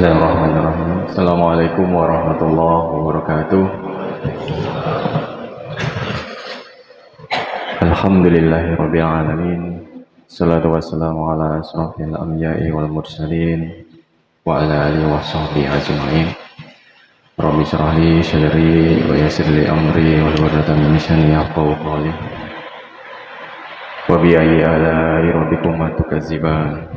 Bismillahirrahmanirrahim. Assalamualaikum warahmatullahi wabarakatuh. Alhamdulillahirabbil alamin. Shalatu wassalamu ala asrofil anbiya'i wal mursalin wa ala alihi washabbihi ajmain. Rabbi shrah li sadri wa yassir li amri wahlul 'uqdatam min lisani yafqahu qawli. Wa bi ayyi ala'i rabbikum tukadziban.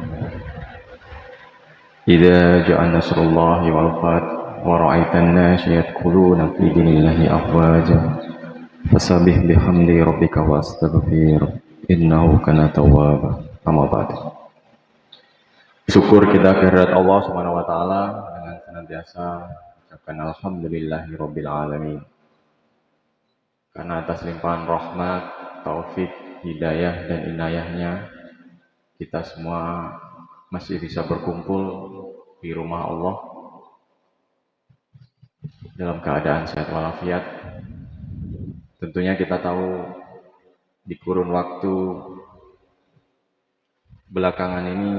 Idza ja'a nasrullahi wal fath wa ra'aitan nasa yadkhuluna fi dinillahi afwaja fasabbih bihamdi rabbika wastaghfir innahu kana tawwaba. Amma ba'd. Syukur kita kehadirat Allah Subhanahu wa taala dengan senantiasa mengucapkan alhamdulillahirabbil alamin. Karena atas limpahan rahmat, taufik, hidayah dan inayahnya kita semua masih bisa berkumpul di rumah Allah dalam keadaan sehat walafiat. Tentunya kita tahu di kurun waktu belakangan ini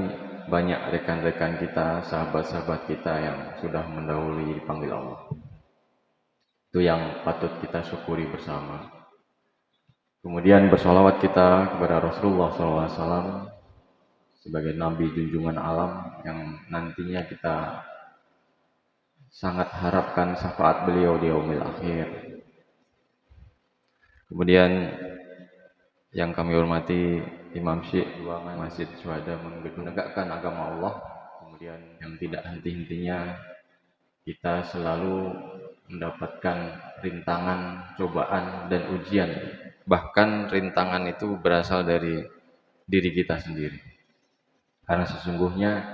banyak rekan-rekan kita, sahabat-sahabat kita yang sudah mendahului dipanggil Allah. Itu yang patut kita syukuri bersama. Kemudian bersolawat kita kepada Rasulullah SAW sebagai Nabi junjungan alam yang nantinya kita sangat harapkan syafaat beliau di yaumil akhir. Kemudian yang kami hormati Imam Syekh ruangan Masjid Syuhada menegakkan agama Allah. Kemudian yang tidak henti-hentinya kita selalu mendapatkan rintangan, cobaan dan ujian. Bahkan rintangan itu berasal dari diri kita sendiri. Karena sesungguhnya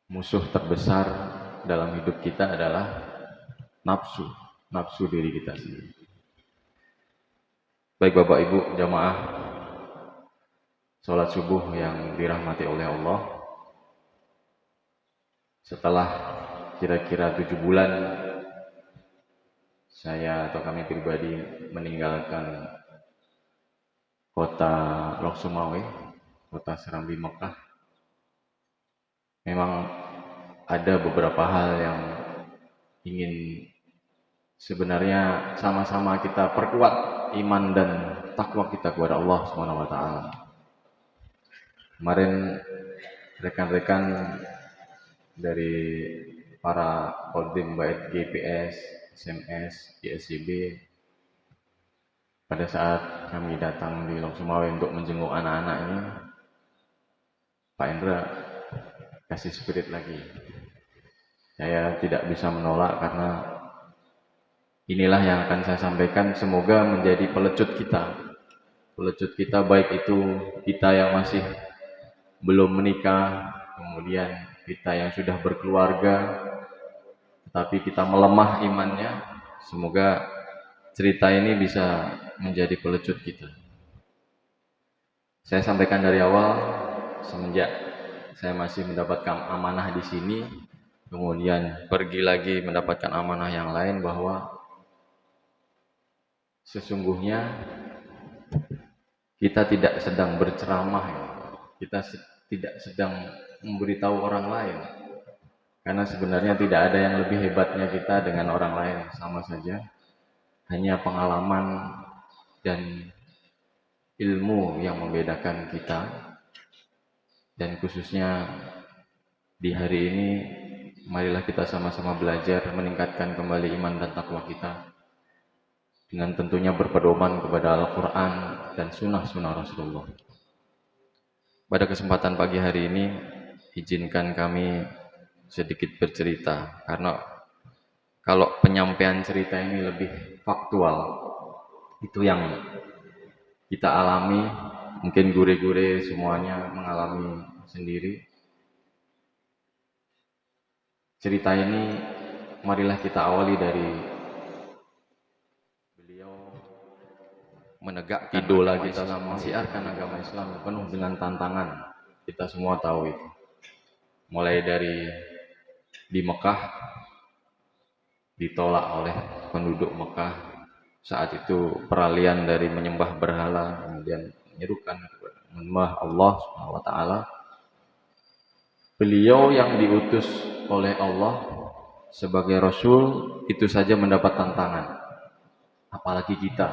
musuh terbesar dalam hidup kita adalah nafsu diri kita sendiri. Baik Bapak Ibu jamaah sholat subuh yang dirahmati oleh Allah, setelah kira-kira 7 bulan saya atau kami pribadi meninggalkan kota Lok Sumawe, kota Serambi Mekah, memang ada beberapa hal yang ingin sebenarnya sama-sama kita perkuat iman dan takwa kita kepada Allah Subhanahu wa taala. Kemarin rekan-rekan dari para kodim baik GPS, SMS, ISCB pada saat kami datang di Lok Sumawe untuk menjenguk anak-anak ini, Pak Indra kasih spirit lagi. Saya tidak bisa menolak karena inilah yang akan saya sampaikan. Semoga menjadi pelecut kita baik itu kita yang masih belum menikah, kemudian kita yang sudah berkeluarga tetapi kita melemah imannya. Semoga cerita ini bisa menjadi pelecut kita. Saya sampaikan dari awal, semenjak saya masih mendapatkan amanah di sini, kemudian pergi lagi mendapatkan amanah yang lain, bahwa sesungguhnya kita tidak sedang berceramah, kita tidak sedang memberitahu orang lain, karena sebenarnya tidak ada yang lebih hebatnya kita dengan orang lain, sama saja, hanya pengalaman dan ilmu yang membedakan kita. Dan khususnya di hari ini, marilah kita sama-sama belajar meningkatkan kembali iman dan takwa kita dengan tentunya berpedoman kepada Al-Quran dan sunnah-sunnah Rasulullah. Pada kesempatan pagi hari ini, izinkan kami sedikit bercerita, karena kalau penyampaian cerita ini lebih faktual, itu yang kita alami, mungkin gure-gure semuanya mengalami sendiri. Cerita ini marilah kita awali dari beliau menegakkan idola kita, mensiarkan agama Islam penuh dengan tantangan. Kita semua tahu itu. Mulai dari di Mekah ditolak oleh penduduk Mekah. Saat itu peralihan dari menyembah berhala kemudian menyerukan kepada menyembah Allah Subhanahu wa taala. Beliau yang diutus oleh Allah sebagai Rasul itu saja mendapat tantangan. Apalagi kita,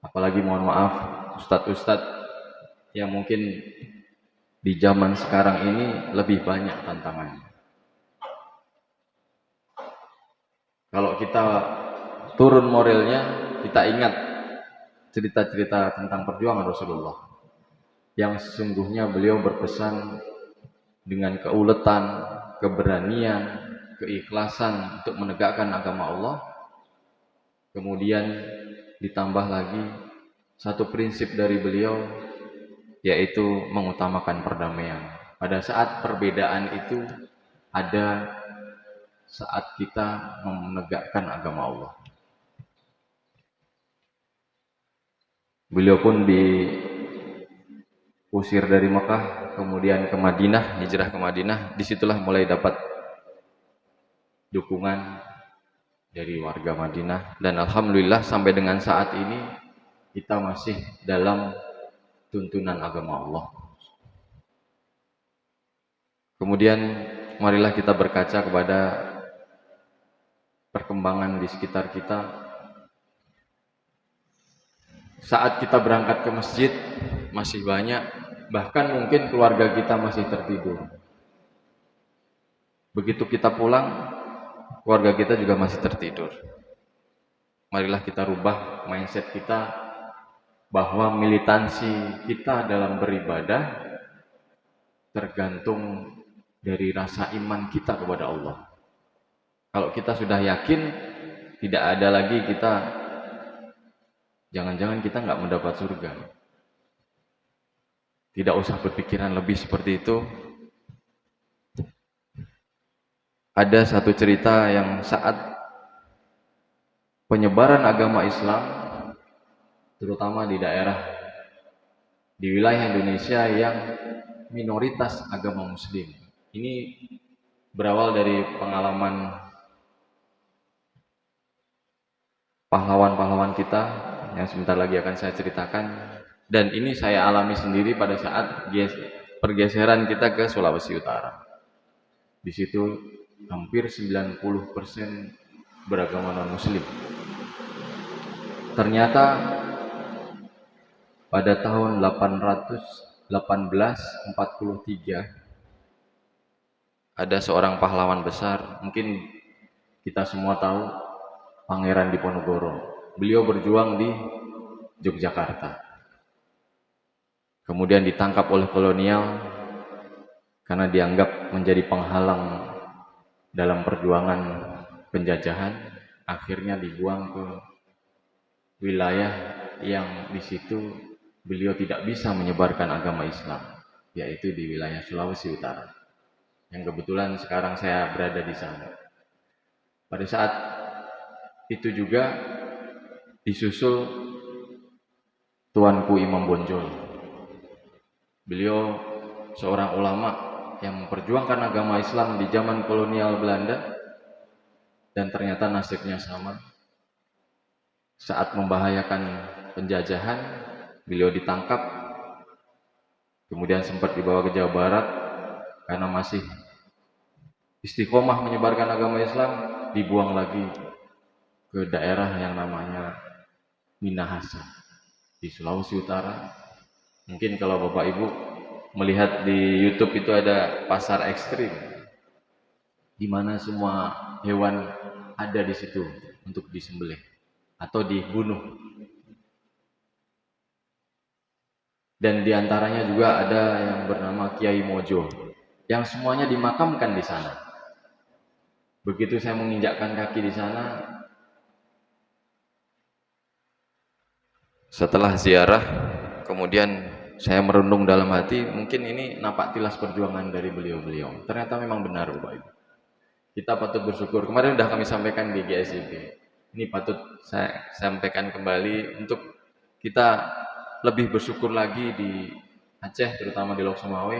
apalagi mohon maaf ustadz-ustadz yang mungkin di zaman sekarang ini lebih banyak tantangannya. Kalau kita turun moralnya, kita ingat cerita-cerita tentang perjuangan Rasulullah yang sesungguhnya beliau berpesan dengan keuletan, keberanian, keikhlasan untuk menegakkan agama Allah. Kemudian ditambah lagi satu prinsip dari beliau, yaitu mengutamakan perdamaian. Pada saat perbedaan itu ada saat kita menegakkan agama Allah. Beliau pun diusir dari Mekah, kemudian ke Madinah, hijrah ke Madinah. Disitulah mulai dapat dukungan dari warga Madinah. Dan alhamdulillah sampai dengan saat ini kita masih dalam tuntunan agama Allah. Kemudian marilah kita berkaca kepada perkembangan di sekitar kita. Saat kita berangkat ke masjid masih banyak, bahkan mungkin keluarga kita masih tertidur. Begitu kita pulang, keluarga kita juga masih tertidur. Marilah kita rubah mindset kita bahwa militansi kita dalam beribadah tergantung dari rasa iman kita kepada Allah. Kalau kita sudah yakin, tidak ada lagi kita, jangan-jangan kita nggak mendapat surga. Tidak usah berpikiran lebih seperti itu. Ada satu cerita yang saat penyebaran agama Islam, terutama di daerah, di wilayah Indonesia yang minoritas agama Muslim. Ini berawal dari pengalaman pahlawan-pahlawan kita yang sebentar lagi akan saya ceritakan, dan ini saya alami sendiri pada saat pergeseran kita ke Sulawesi Utara. Di situ hampir 90% beragama non-muslim. Ternyata pada tahun 1843 ada seorang pahlawan besar, mungkin kita semua tahu, Pangeran Diponegoro. Beliau berjuang di Yogyakarta. Kemudian ditangkap oleh kolonial karena dianggap menjadi penghalang dalam perjuangan penjajahan. Akhirnya dibuang ke wilayah yang di situ beliau tidak bisa menyebarkan agama Islam, yaitu di wilayah Sulawesi Utara, yang kebetulan sekarang saya berada di sana. Pada saat itu juga disusul Tuanku Imam Bonjol. Beliau seorang ulama yang memperjuangkan agama Islam di zaman kolonial Belanda, dan ternyata nasibnya sama. Saat membahayakan penjajahan, beliau ditangkap, kemudian sempat dibawa ke Jawa Barat karena masih istiqomah menyebarkan agama Islam, dibuang lagi ke daerah yang namanya Minahasa di Sulawesi Utara. Mungkin kalau Bapak Ibu melihat di YouTube itu ada pasar ekstrim, di mana semua hewan ada di situ untuk disembelih atau dibunuh. Dan diantaranya juga ada yang bernama Kiai Mojo, yang semuanya dimakamkan di sana. Begitu saya menginjakkan kaki di sana, setelah ziarah, kemudian saya merenung dalam hati, mungkin ini napak tilas perjuangan dari beliau-beliau. Ternyata memang benar, Bapak Ibu. Kita patut bersyukur. Kemarin sudah kami sampaikan di GSIB. Ini patut saya sampaikan kembali untuk kita lebih bersyukur lagi di Aceh, terutama di Lok Sumawe.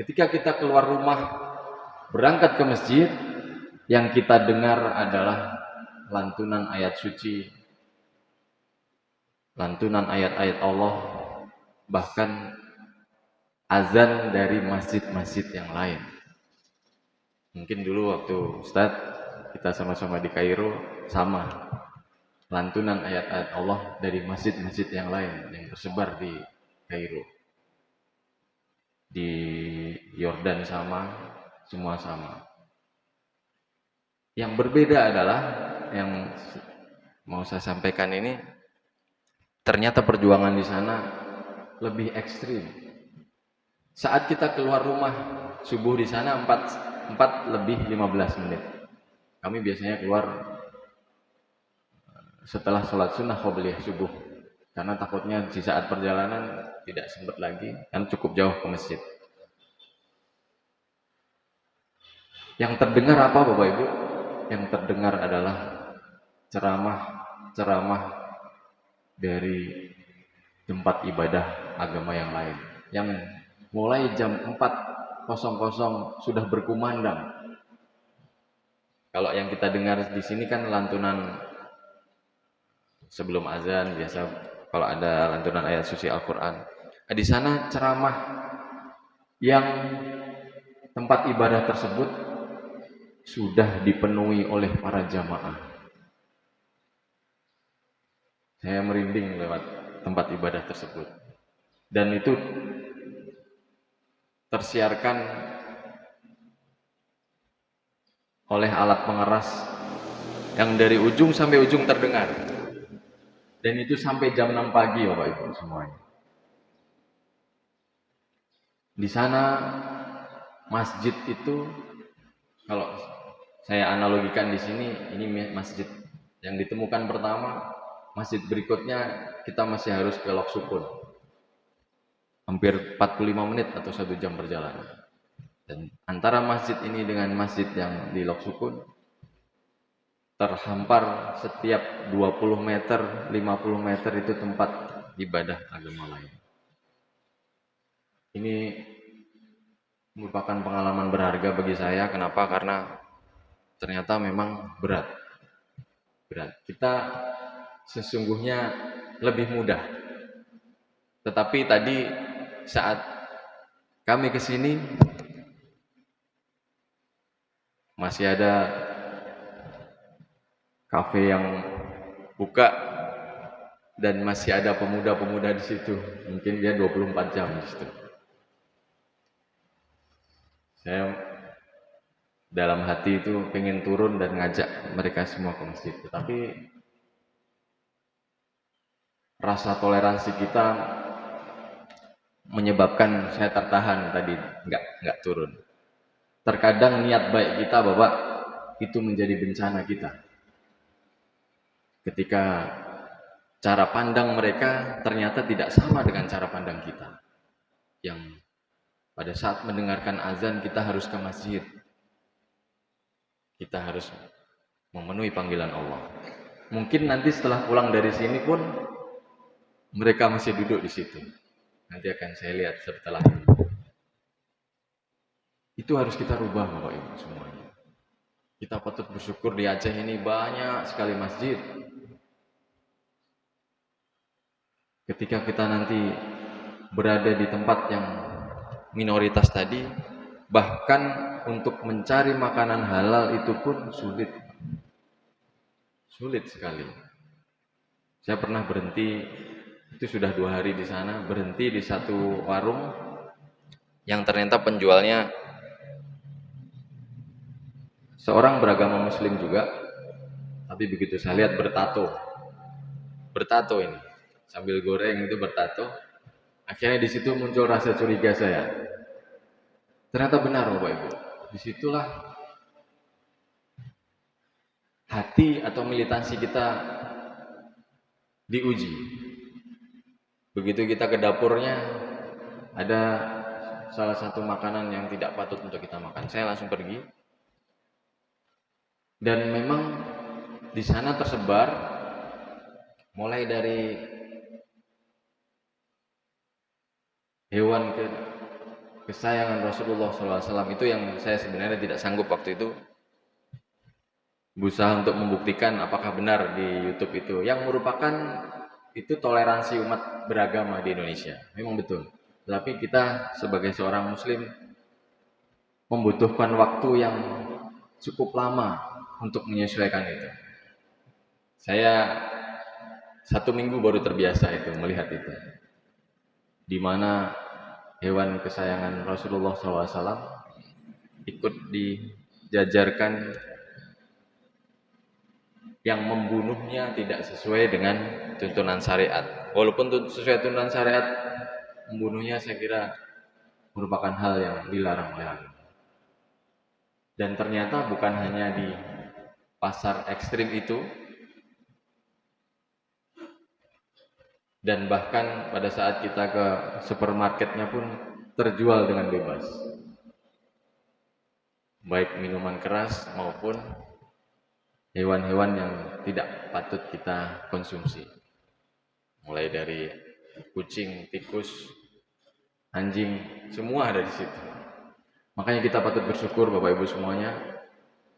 Ketika kita keluar rumah, berangkat ke masjid, yang kita dengar adalah lantunan ayat suci, lantunan ayat-ayat Allah, bahkan azan dari masjid-masjid yang lain. Mungkin dulu waktu Ustadz kita sama-sama di Kairo sama lantunan ayat-ayat Allah dari masjid-masjid yang lain yang tersebar di Kairo. Di Yordan sama, semua sama. Yang berbeda adalah yang mau saya sampaikan ini, ternyata perjuangan di sana lebih ekstrim. Saat kita keluar rumah subuh di sana 4 lebih 15 menit. Kami biasanya keluar setelah sholat sunnah qobliyah subuh, karena takutnya di saat perjalanan tidak sempat lagi, kan cukup jauh ke masjid. Yang terdengar apa Bapak Ibu? Yang terdengar adalah ceramah dari tempat ibadah agama yang lain, yang mulai jam 4.00 sudah berkumandang. Kalau yang kita dengar di sini kan lantunan sebelum azan, biasa kalau ada lantunan ayat suci Al-Quran. Di sana ceramah yang tempat ibadah tersebut sudah dipenuhi oleh para jamaah. Saya merinding lewat tempat ibadah tersebut. Dan itu tersiarkan oleh alat pengeras yang dari ujung sampai ujung terdengar. Dan itu sampai jam 6 pagi Bapak Ibu semuanya. Di sana masjid itu, kalau saya analogikan di sini, ini masjid yang ditemukan pertama, masjid berikutnya kita masih harus ke Lok Sukun. Hampir 45 menit atau 1 jam perjalanan. Dan antara masjid ini dengan masjid yang di Lok Sukun terhampar setiap 20 meter, 50 meter itu tempat ibadah agama lain. Ini merupakan pengalaman berharga bagi saya. Kenapa? Karena ternyata memang berat. Kita sesungguhnya lebih mudah. Tetapi tadi saat kami ke sini masih ada kafe yang buka dan masih ada pemuda-pemuda di situ. Mungkin dia 24 jam di situ. Saya dalam hati itu pengen turun dan ngajak mereka semua ke masjid, tetapi rasa toleransi kita menyebabkan saya tertahan tadi nggak turun. Terkadang niat baik kita Bapak itu menjadi bencana kita. Ketika cara pandang mereka ternyata tidak sama dengan cara pandang kita. Yang pada saat mendengarkan azan kita harus ke masjid. Kita harus memenuhi panggilan Allah. Mungkin nanti setelah pulang dari sini pun mereka masih duduk di situ. Nanti akan saya lihat setelah ini. Itu harus kita rubah Bapak Ibu semuanya. Kita patut bersyukur di Aceh ini banyak sekali masjid. Ketika kita nanti berada di tempat yang minoritas tadi, bahkan untuk mencari makanan halal itu pun sulit. Sulit sekali. Saya pernah berhenti, itu sudah 2 hari di sana, berhenti di satu warung yang ternyata penjualnya seorang beragama muslim juga, tapi begitu saya lihat bertato ini, sambil goreng itu bertato. Akhirnya di situ muncul rasa curiga saya. Ternyata benar Bapak Ibu, disitulah hati atau militansi kita diuji. Begitu kita ke dapurnya, ada salah satu makanan yang tidak patut untuk kita makan, saya langsung pergi. Dan memang di sana tersebar mulai dari hewan kesayangan Rasulullah SAW, itu yang saya sebenarnya tidak sanggup waktu itu berusaha untuk membuktikan apakah benar di YouTube itu, yang merupakan itu toleransi umat beragama di Indonesia. Memang betul. Tetapi kita sebagai seorang muslim membutuhkan waktu yang cukup lama untuk menyesuaikan itu. Saya 1 minggu baru terbiasa itu melihat itu, di mana hewan kesayangan Rasulullah SAW ikut dijajarkan yang membunuhnya tidak sesuai dengan tuntunan syariat. Walaupun sesuai tuntunan syariat, membunuhnya saya kira merupakan hal yang dilarang oleh agama. Dan ternyata bukan hanya di pasar ekstrim itu, dan bahkan pada saat kita ke supermarketnya pun terjual dengan bebas, baik minuman keras maupun hewan-hewan yang tidak patut kita konsumsi, mulai dari kucing, tikus, anjing, semua ada di situ. Makanya kita patut bersyukur Bapak Ibu semuanya.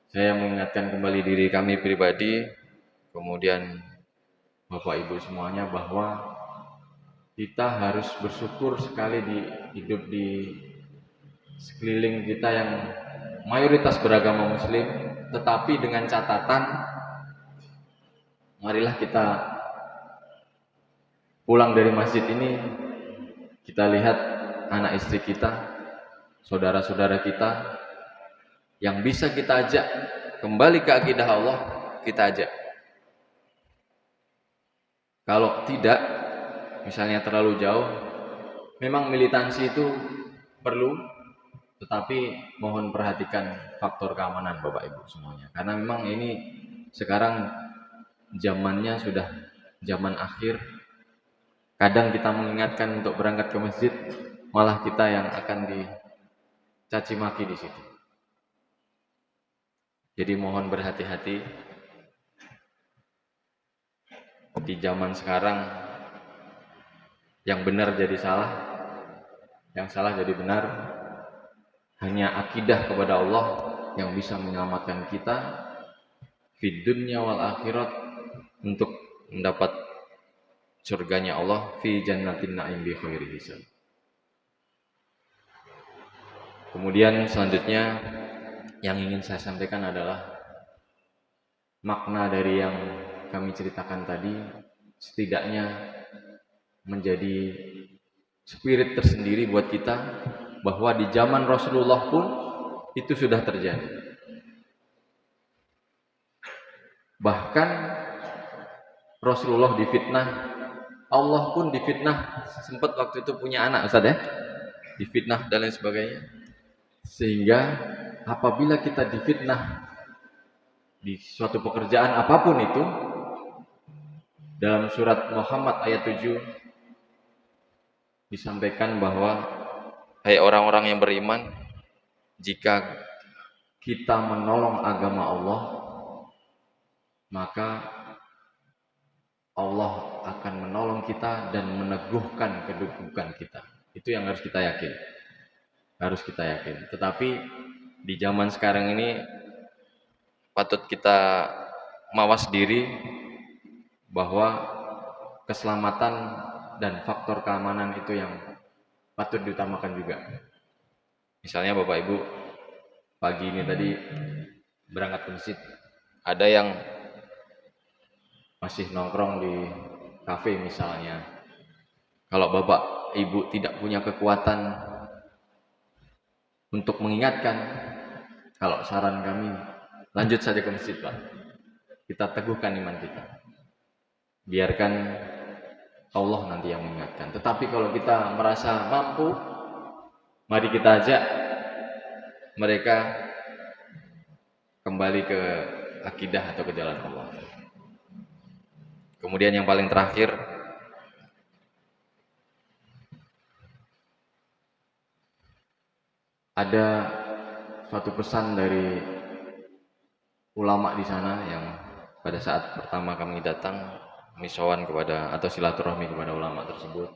Saya mengingatkan kembali diri kami pribadi, kemudian Bapak Ibu semuanya, bahwa kita harus bersyukur sekali hidup di sekeliling kita yang mayoritas beragama muslim, tetapi dengan catatan, marilah kita pulang dari masjid ini, kita lihat anak istri kita, saudara-saudara kita yang bisa kita ajak kembali ke akidah Allah, kita ajak. Kalau tidak, misalnya terlalu jauh, memang militansi itu perlu, tetapi mohon perhatikan faktor keamanan Bapak Ibu semuanya. Karena memang ini sekarang zamannya sudah zaman akhir. Kadang kita mengingatkan untuk berangkat ke masjid, malah kita yang akan dicaci maki di situ. Jadi mohon berhati-hati. Di zaman sekarang, yang benar jadi salah, yang salah jadi benar. Hanya akidah kepada Allah yang bisa menyelamatkan kita fid dunya wal akhirat, untuk mendapat surganya Allah, fi jannatin na'im bi khairi hisab. Kemudian selanjutnya yang ingin saya sampaikan adalah makna dari yang kami ceritakan tadi setidaknya menjadi spirit tersendiri buat kita, bahwa di zaman Rasulullah pun itu sudah terjadi. Bahkan Rasulullah difitnah, Allah pun difitnah, sempat waktu itu punya anak Ustaz ya, difitnah dan lain sebagainya. Sehingga apabila kita difitnah di suatu pekerjaan apapun itu, dalam surat Muhammad ayat 7 disampaikan bahwa, hai orang-orang yang beriman, jika kita menolong agama Allah, maka Allah akan menolong kita dan meneguhkan kedudukan kita. Itu yang harus kita yakin. Harus kita yakin. Tetapi di zaman sekarang ini patut kita mawas diri bahwa keselamatan dan faktor keamanan itu yang patut diutamakan juga. Misalnya Bapak Ibu pagi ini tadi berangkat ke masjid, ada yang masih nongkrong di kafe misalnya. Kalau Bapak Ibu tidak punya kekuatan untuk mengingatkan, kalau saran kami, lanjut saja ke masjid Pak. Kita teguhkan iman kita. Biarkan Allah nanti yang mengingatkan. Tetapi kalau kita merasa mampu, mari kita ajak mereka kembali ke akidah atau ke jalan Allah. Kemudian yang paling terakhir, ada suatu pesan dari ulama di sana yang pada saat pertama kami datang, misawan kepada atau silaturahmi kepada ulama tersebut,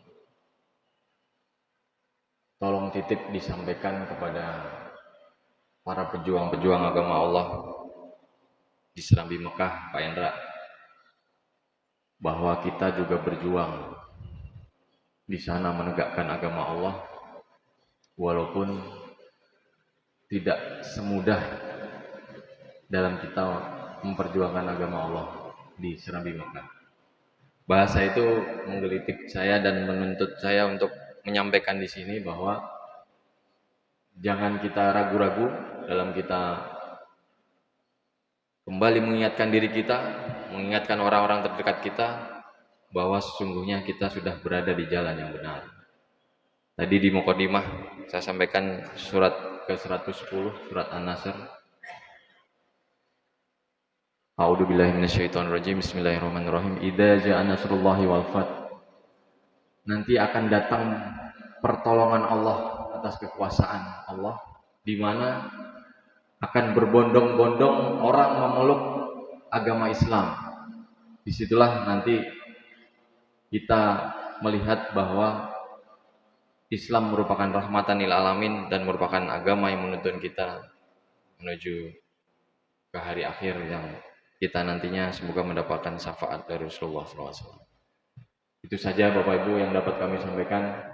tolong titip disampaikan kepada para pejuang-pejuang agama Allah di Serambi Mekah, Pak Endra, bahwa kita juga berjuang di sana menegakkan agama Allah, walaupun tidak semudah dalam kita memperjuangkan agama Allah di Serambi Mekah. Bahasa itu menggelitik saya dan menuntut saya untuk menyampaikan di sini bahwa jangan kita ragu-ragu dalam kita kembali mengingatkan diri kita, mengingatkan orang-orang terdekat kita bahwa sesungguhnya kita sudah berada di jalan yang benar. Tadi di Muqaddimah saya sampaikan surat ke-110, surat An-Nasr. A'udzubillahi minasyaitonirrajim. Bismillahirrahmanirrahim. Idza ja'a nasrullahi wal fath. Nanti akan datang pertolongan Allah atas kekuasaan Allah, di mana akan berbondong-bondong orang memeluk agama Islam. Disitulah nanti kita melihat bahwa Islam merupakan rahmatan lil alamin dan merupakan agama yang menuntun kita menuju ke hari akhir yang kita nantinya semoga mendapatkan syafaat dari Rasulullah SAW. Itu saja Bapak Ibu yang dapat kami sampaikan.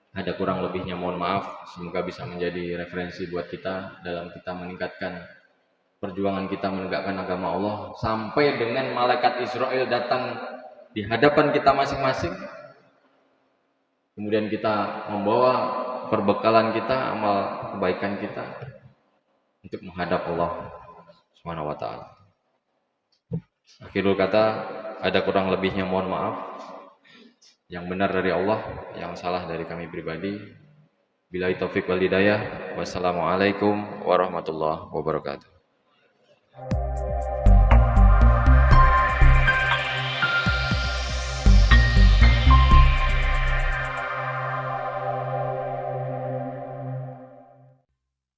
Ada kurang lebihnya mohon maaf. Semoga bisa menjadi referensi buat kita dalam kita meningkatkan perjuangan kita menegakkan agama Allah sampai dengan malaikat Israel datang di hadapan kita masing-masing. Kemudian kita membawa perbekalan kita, amal kebaikan kita untuk menghadap Allah Subhanahu wa taala. Akhirul kata, ada kurang lebihnya mohon maaf. Yang benar dari Allah, yang salah dari kami pribadi. Billahi taufik wal hidayah. Wassalamualaikum warahmatullahi wabarakatuh.